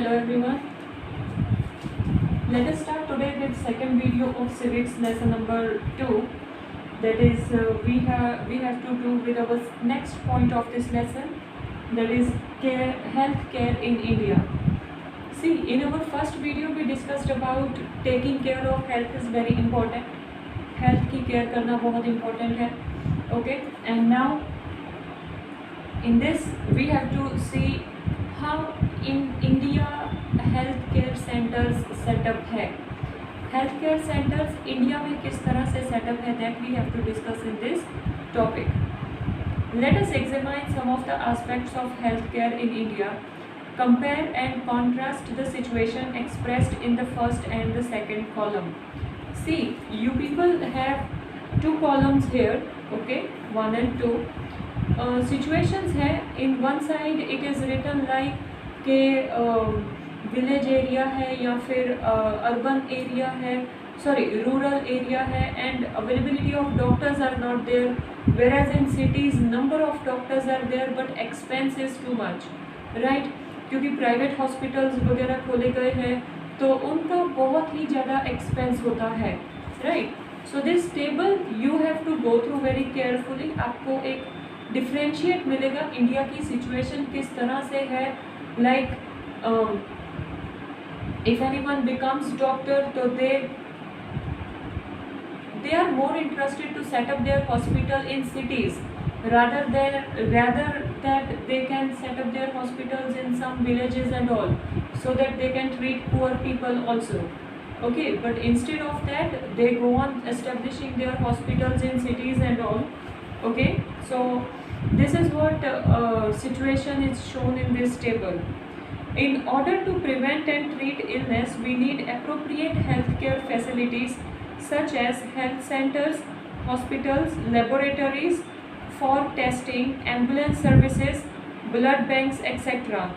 Hello everyone. Let us start today with second video of civics lesson number 2. That is we have to do with our next point of this lesson, that is health care in India. See, in our first video we discussed about taking care of health is very important. Health की care करना बहुत important है. Okay, and now in this we have to see how in India health care centres setup है. Health care centres India में किस तरह से setup है, that we have to discuss in this topic. Let us examine some of the aspects of health care in India. Compare and contrast the situation expressed in the first and the second column. See, you people have two columns here, okay, 1 and 2. Situations है. In one side it is written like के village area है या फिर urban area है, sorry rural area है, and availability of doctors are not there, whereas in cities number of doctors are there but expense is too much, right. क्योंकि private hospitals वगैरह खोले गए हैं तो उनका बहुत ही ज़्यादा एक्सपेंस होता है, right. So this table you have to go through very carefully. आपको एक डिफ्रेंशिएट मिलेगा इंडिया की सिचुएशन किस तरह से है. Like if anyone becomes doctor, so they are more interested to set up their hospital in cities rather that they can set up their hospitals in some villages and all, so that they can treat poor people also, okay. But instead of that they go on establishing their hospitals in cities and all, okay. So this is what situation is shown in this table. In order to prevent and treat illness, we need appropriate healthcare facilities such as health centers, hospitals, laboratories for testing, ambulance services, blood banks, etc.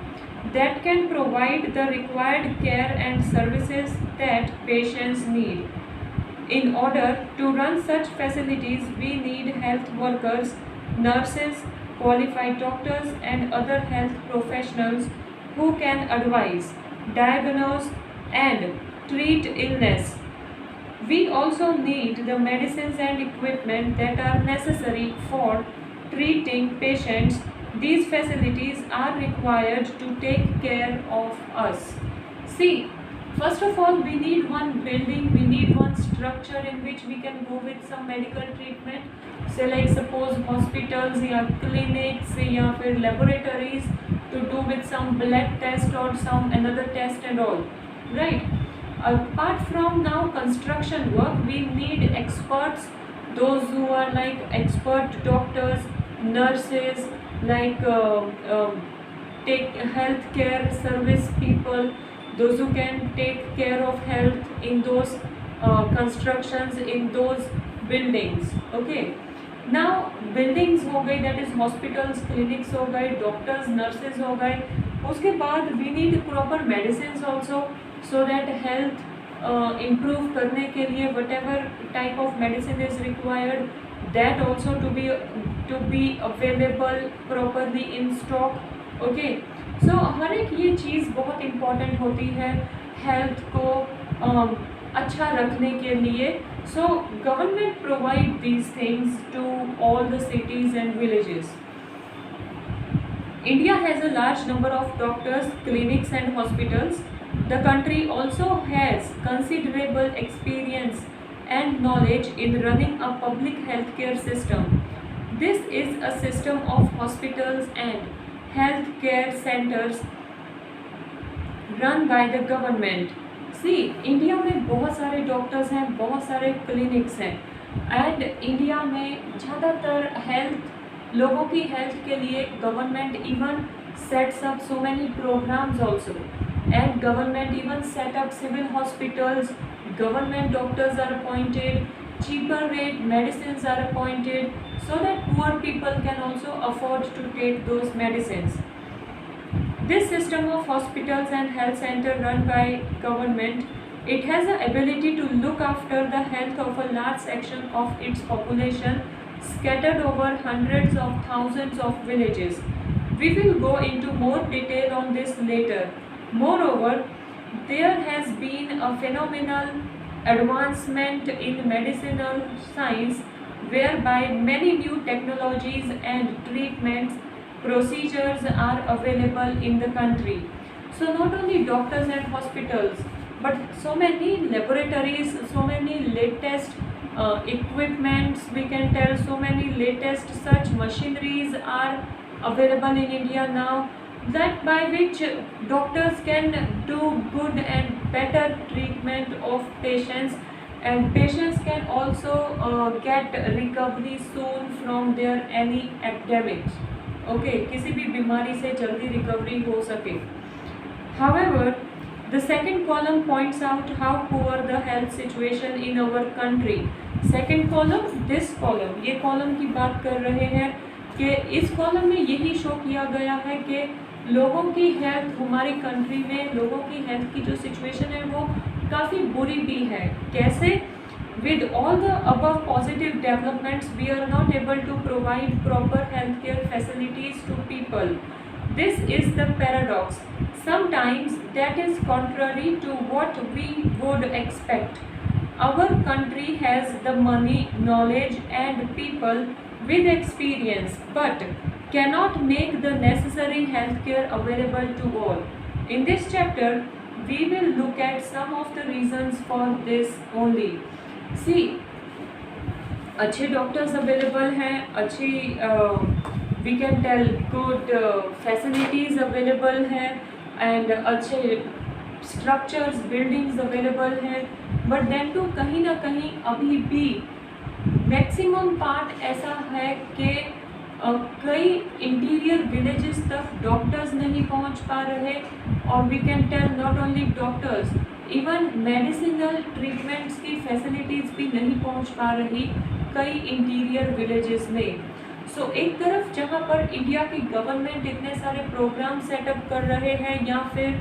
that can provide the required care and services that patients need. In order to run such facilities, we need health workers, nurses, qualified doctors, and other health professionals who can advise, diagnose and treat illness. We also need the medicines and equipment that are necessary for treating patients. These facilities are required to take care of us. See, first of all we need one building, we need one structure in which we can go with some medical treatment. Say like suppose hospitals या clinics या फिर laboratories to do with some blood test or some another test and all, right. Apart from now construction work, we need experts, those who are like expert doctors, nurses, like take healthcare service people, those who can take care of health in those constructions, in those buildings, okay. Now buildings हो गई, that is hospitals, clinics हो गए, doctors, nurses हो गए. उसके बाद we need proper medicine also, so that health improve करने के लिए whatever type of medicine is required, that also to be available properly in stock, okay. So हर एक ये चीज़ बहुत इम्पॉर्टेंट होती है हेल्थ को अच्छा रखने के लिए. So government provide these things to all the cities and villages. India has a large number of doctors, clinics and hospitals. The country also has considerable experience and knowledge in running a public healthcare system. This is a system of hospitals and healthcare centers run by the government. See, India में बहुत सारे doctors हैं, बहुत सारे clinics हैं, and India में ज़्यादातर health लोगों की हेल्थ के लिए government even sets up so many programs also, and government even set up civil hospitals, government doctors are appointed, cheaper rate medicines are appointed, so that poor people can also afford to take those medicines. This system of hospitals and health center run by government, it has the ability to look after the health of a large section of its population scattered over hundreds of thousands of villages. We will go into more detail on this later. Moreover, there has been a phenomenal advancement in medicinal science whereby many new technologies and treatments procedures are available in the country. So not only doctors and hospitals, but so many laboratories, so many latest equipments, we can tell, so many latest such machineries are available in India now, that by which doctors can do good and better treatment of patients, and patients can also get recovery soon from their any epidemics. Okay, किसी भी बीमारी से जल्दी recovery हो सके. However, the second column points out how poor the health situation in our country. Second column, this column, ये column की बात कर रहे हैं कि इस column में यही शो किया गया है कि लोगों की हेल्थ हमारी कंट्री में, लोगों की हेल्थ की जो सिचुएशन है वो काफ़ी बुरी भी है. कैसे? With all the above positive developments, we are not able to provide proper healthcare facilities to people. This is the paradox. Sometimes that is contrary to what we would expect. Our country has the money, knowledge, and people with experience, but cannot make the necessary healthcare available to all. In this chapter, we will look at some of the reasons for this only. See, अच्छे doctors available हैं, अच्छी we can tell good facilities available हैं, and अच्छे structures, buildings available हैं, but then too कहीं ना कहीं अभी भी मैक्सिमम पार्ट ऐसा है कि कई इंटीरियर विलेजेस तक डॉक्टर्स नहीं पहुंच पा रहे, और we can tell not only doctors, even medicinal treatments की फैसिलिटीज़ भी नहीं पहुंच पा रही कई इंटीरियर विलेजेस में. सो एक तरफ जहां पर इंडिया की गवर्नमेंट इतने सारे प्रोग्राम सेटअप कर रहे हैं, या फिर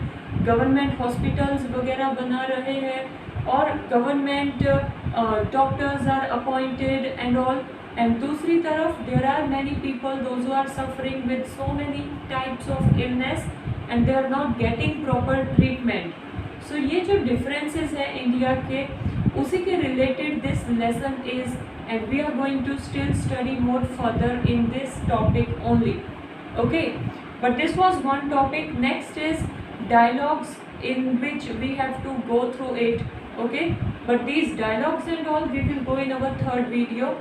गवर्नमेंट हॉस्पिटल्स वगैरह बना रहे हैं, और government doctors are appointed and all, and दूसरी तरफ there are many people those who are suffering with so many types of illness and they are not getting proper treatment. So ये जो differences है इंडिया के, उसी के related this lesson is, and we are going to still study more further in this topic only. Okay, but this was one topic. Next is dialogues in which we have to go through it. Okay, but these dialogues and all we will go in our third video.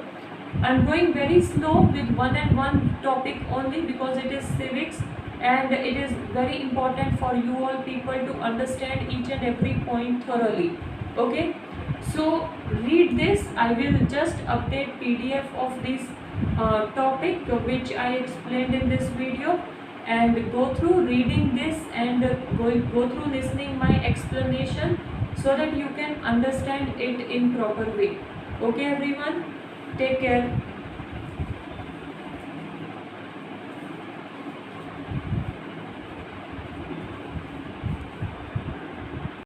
I'm going very slow with one and one topic only because it is civics, and it is very important for you all people to understand each and every point thoroughly. Okay, so read this. I will just update PDF of this topic which I explained in this video, and go through reading this and go through listening my explanation so that you can understand it in proper way. Okay everyone, take care.